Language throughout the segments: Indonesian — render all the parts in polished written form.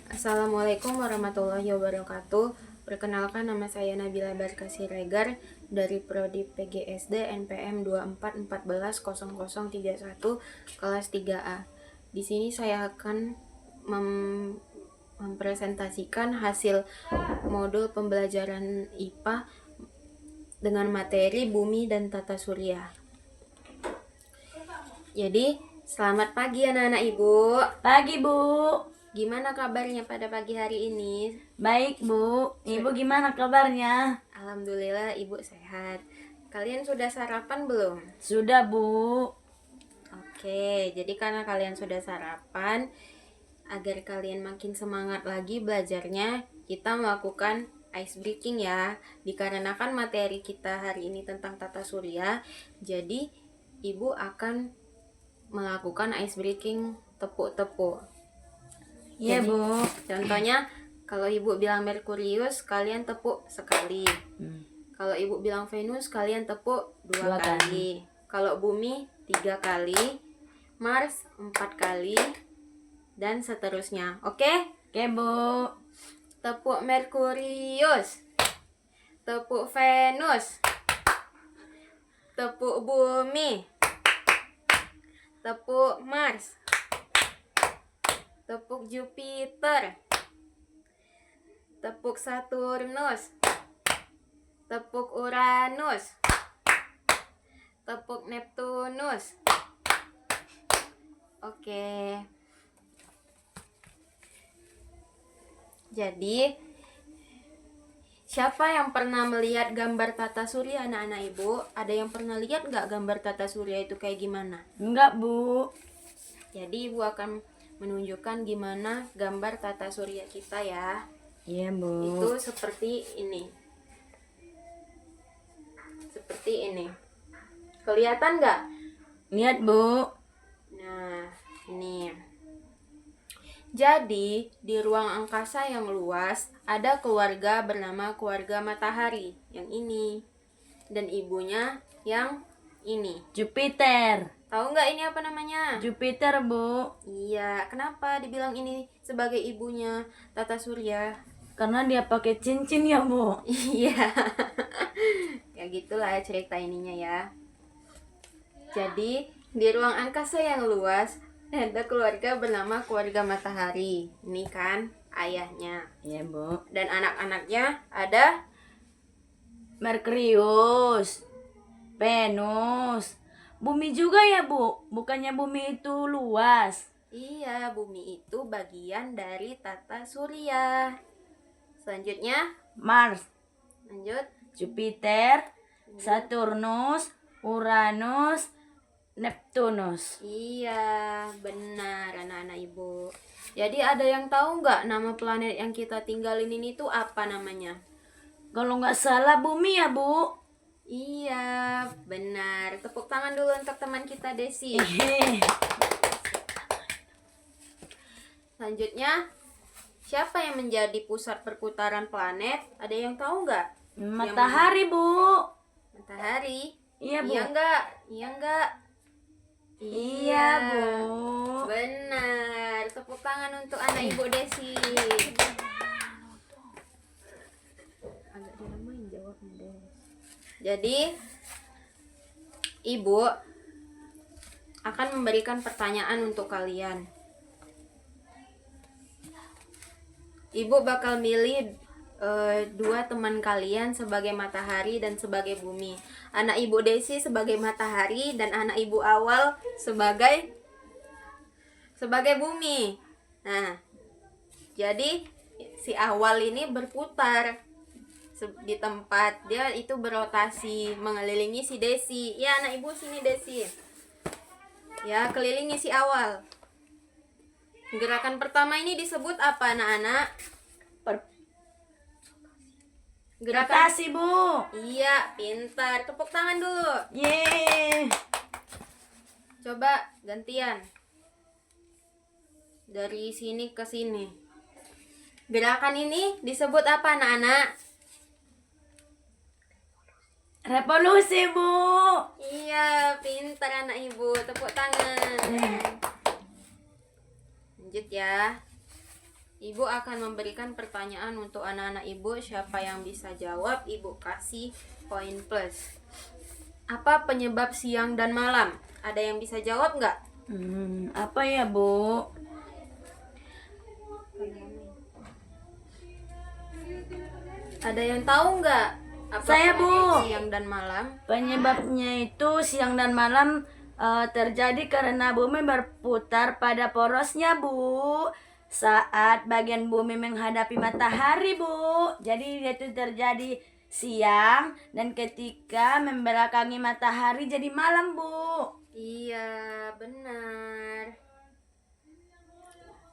Assalamualaikum warahmatullahi wabarakatuh. Perkenalkan, nama saya Nabila Barka Siregar dari Prodi PGSD NPM 24140031 kelas 3A. Di sini saya akan mempresentasikan hasil modul pembelajaran IPA dengan materi bumi dan tata surya. Jadi, selamat pagi anak-anak Ibu. Pagi, Bu. Gimana kabarnya pada pagi hari ini? Baik, Bu. Ibu gimana kabarnya? Alhamdulillah Ibu sehat. Kalian sudah sarapan belum? Sudah, Bu. Oke, jadi karena kalian sudah sarapan, agar kalian makin semangat lagi belajarnya, kita melakukan ice breaking ya. Dikarenakan materi kita hari ini tentang tata surya, jadi Ibu akan melakukan ice breaking tepuk-tepuk. Iya, Jadi, Bu. contohnya, kalau Ibu bilang Merkurius, kalian tepuk sekali. Kalau Ibu bilang Venus, kalian tepuk dua kali. Kalau Bumi, 3 kali. Mars, 4 kali. Dan seterusnya. Oke? Oke, Bu. Tepuk Merkurius. Tepuk Venus. Tepuk Bumi. Tepuk Mars. Tepuk Jupiter. Tepuk Saturnus. Tepuk Uranus. Tepuk Neptunus. Oke. Jadi, siapa yang pernah melihat gambar tata surya anak-anak Ibu? Ada yang pernah lihat nggak gambar tata surya itu kayak gimana? Enggak, Bu. Jadi Ibu akan menunjukkan gimana gambar tata surya kita ya. Iya, Bu. Itu seperti ini. Seperti ini. Kelihatan nggak? Lihat, Bu. Nah, ini. Jadi, di ruang angkasa yang luas, ada keluarga bernama keluarga matahari, yang ini. Dan ibunya yang ini. Jupiter. Tahu nggak ini apa namanya? Jupiter, Bu. Iya, kenapa dibilang ini sebagai ibunya tata surya? Karena dia pakai cincin ya, Bu. Iya. Ya gitulah cerita ininya ya. Jadi, di ruang angkasa yang luas ada keluarga bernama keluarga matahari. Ini kan ayahnya. Iya, Bu. Dan anak-anaknya ada Merkurius. Venus. Bumi juga ya, Bu. Bukannya bumi itu luas. iya, bumi itu bagian dari tata surya. Selanjutnya, Mars, lanjut. Jupiter, Saturnus, Uranus, Neptunus. Iya, benar anak-anak Ibu. Jadi ada yang tahu nggak nama planet yang kita tinggalin ini tuh apa namanya? Kalau nggak salah bumi ya, Bu. Iya, benar. Tepuk tangan dulu untuk teman kita Desi. Selanjutnya, siapa yang menjadi pusat perputaran planet? Ada yang tahu nggak? Matahari, Bu. Matahari. Iya, Bu. Iya nggak? Iya nggak? Iya, Bu. Benar. Tepuk tangan untuk anak Ibu Desi. Agak dilamain jawabnya deh. Jadi, Ibu akan memberikan pertanyaan untuk kalian. Ibu bakal milih dua teman kalian sebagai matahari dan sebagai bumi. Anak Ibu Desi sebagai matahari dan anak Ibu Awal sebagai bumi. Nah, jadi si Awal ini berputar di tempat, dia itu berotasi mengelilingi si Desi. Ya, anak Ibu sini Desi. Ya, kelilingi si Awal. Gerakan pertama ini disebut apa anak-anak? Gerakan Rotasi, Bu. Iya, pintar. Tepuk tangan dulu. Yeay. Coba gantian. Dari sini ke sini. Gerakan ini disebut apa anak-anak? Revolusi, Bu. Iya, pintar anak Ibu. Tepuk tangan. Lanjut ya. Ibu akan memberikan pertanyaan untuk anak-anak ibu. Siapa yang bisa jawab, ibu kasih poin plus. Apa penyebab siang dan malam? Ada yang bisa jawab nggak? Apa ya, Bu? Ada yang tahu nggak? Apa Saya, Bu. penyebab siang dan malam? Penyebabnya itu siang dan malam terjadi karena bumi berputar pada porosnya, Bu. Saat bagian bumi menghadapi matahari, Bu. Jadi itu terjadi siang, dan ketika membelakangi matahari jadi malam, Bu. Iya, benar.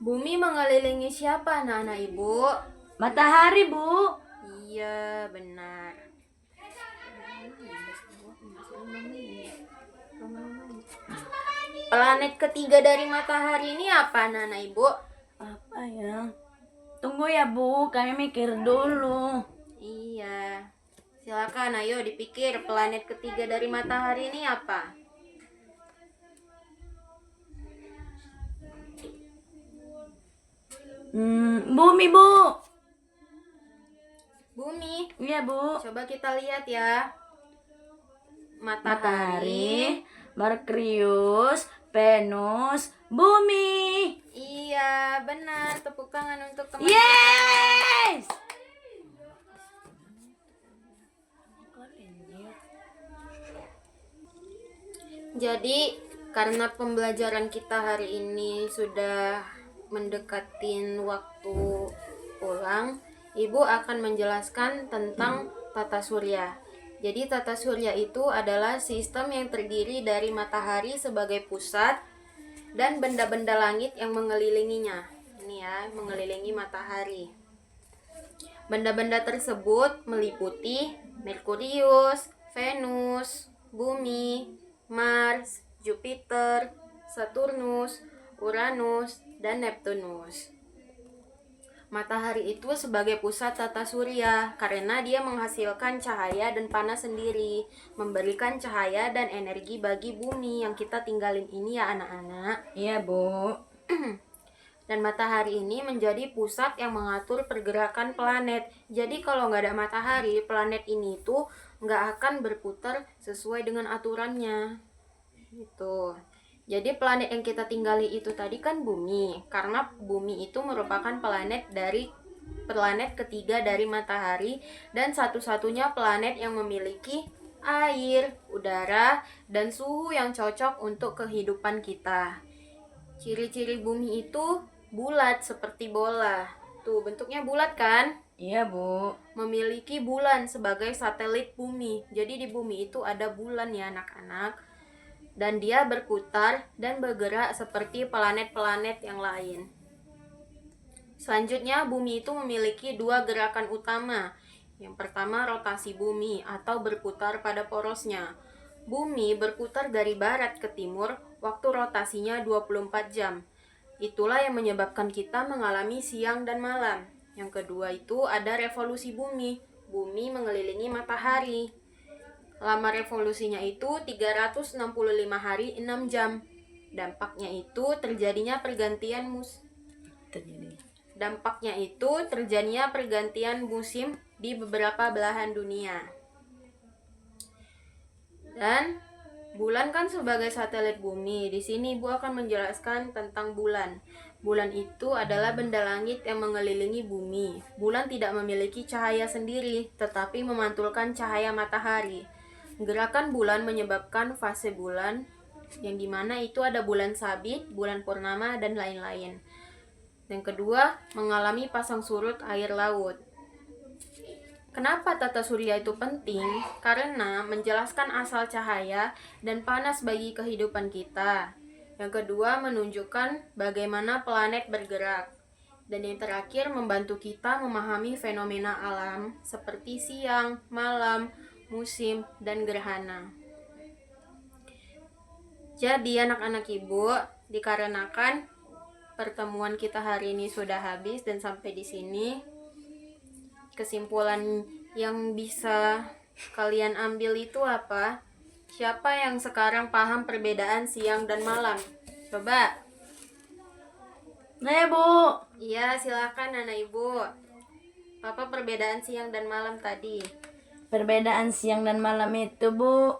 Bumi mengelilingi siapa, anak-anak ibu? Matahari, Bu. Iya, benar. Planet ketiga dari matahari ini apa, anak-anak ibu? Apa ya? Tunggu ya, Bu. Kami mikir dulu. Iya. Silakan, ayo dipikir planet ketiga dari matahari ini apa? Bumi, Bu. Bumi. Iya, Bu. Coba kita lihat ya. Matahari, Merkurius, Venus, Bumi. Iya, benar. Tepuk tangan untuk teman. Yes! Jadi, karena pembelajaran kita hari ini sudah mendekatin waktu pulang, Ibu akan menjelaskan tentang tata surya. Jadi, tata surya itu adalah sistem yang terdiri dari matahari sebagai pusat dan benda-benda langit yang mengelilinginya. Ini ya, mengelilingi matahari. Benda-benda tersebut meliputi Merkurius, Venus, Bumi, Mars, Jupiter, Saturnus, Uranus, dan Neptunus. Matahari itu sebagai pusat tata surya karena dia menghasilkan cahaya dan panas sendiri, memberikan cahaya dan energi bagi bumi yang kita tinggalin ini ya anak-anak. Iya, Bu. Dan matahari ini menjadi pusat yang mengatur pergerakan planet. Jadi kalau nggak ada matahari, planet ini tuh nggak akan berputar sesuai dengan aturannya. Gitu. Jadi planet yang kita tinggali itu tadi kan bumi. Karena bumi itu merupakan planet ketiga dari matahari dan satu-satunya planet yang memiliki air, udara, dan suhu yang cocok untuk kehidupan kita. Ciri-ciri bumi itu bulat seperti bola. Tuh, bentuknya bulat kan? Iya, Bu. Memiliki bulan sebagai satelit bumi. Jadi di bumi itu ada bulan ya anak-anak. Dan dia berputar dan bergerak seperti planet-planet yang lain. Selanjutnya, bumi itu memiliki dua gerakan utama. Yang pertama, rotasi bumi atau berputar pada porosnya. Bumi berputar dari barat ke timur, waktu rotasinya 24 jam. Itulah yang menyebabkan kita mengalami siang dan malam. Yang kedua itu ada revolusi bumi. Bumi mengelilingi matahari. Lama revolusinya itu 365 hari 6 jam. Dampaknya itu terjadinya pergantian musim di beberapa belahan dunia. Dan bulan kan sebagai satelit bumi. Di sini Ibu akan menjelaskan tentang bulan. Bulan itu adalah benda langit yang mengelilingi bumi. Bulan tidak memiliki cahaya sendiri, tetapi memantulkan cahaya matahari. Gerakan bulan menyebabkan fase bulan, yang dimana itu ada bulan sabit, bulan purnama, dan lain-lain. Yang kedua, mengalami pasang surut air laut. Kenapa tata surya itu penting? Karena menjelaskan asal cahaya dan panas bagi kehidupan kita. Yang kedua, menunjukkan bagaimana planet bergerak. Dan yang terakhir, membantu kita memahami fenomena alam seperti siang, malam, musim, dan gerhana. Jadi anak-anak ibu, dikarenakan pertemuan kita hari ini sudah habis dan sampai di sini, kesimpulan yang bisa kalian ambil itu apa? Siapa yang sekarang paham perbedaan siang dan malam? Coba. Nah ya, Bu. Iya, silakan anak ibu. Apa perbedaan siang dan malam tadi? Perbedaan siang dan malam itu, Bu.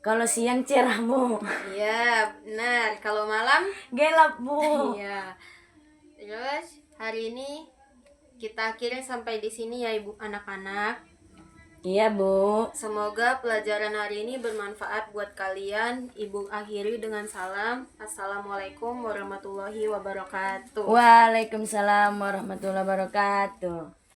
Kalau siang cerah, Bu. Iya, benar. Kalau malam? Gelap, Bu. Iya. Terus hari ini kita akhiri sampai di sini ya ibu anak-anak. Iya, Bu. Semoga pelajaran hari ini bermanfaat buat kalian. Ibu akhiri dengan salam. Assalamualaikum warahmatullahi wabarakatuh. Waalaikumsalam warahmatullahi wabarakatuh.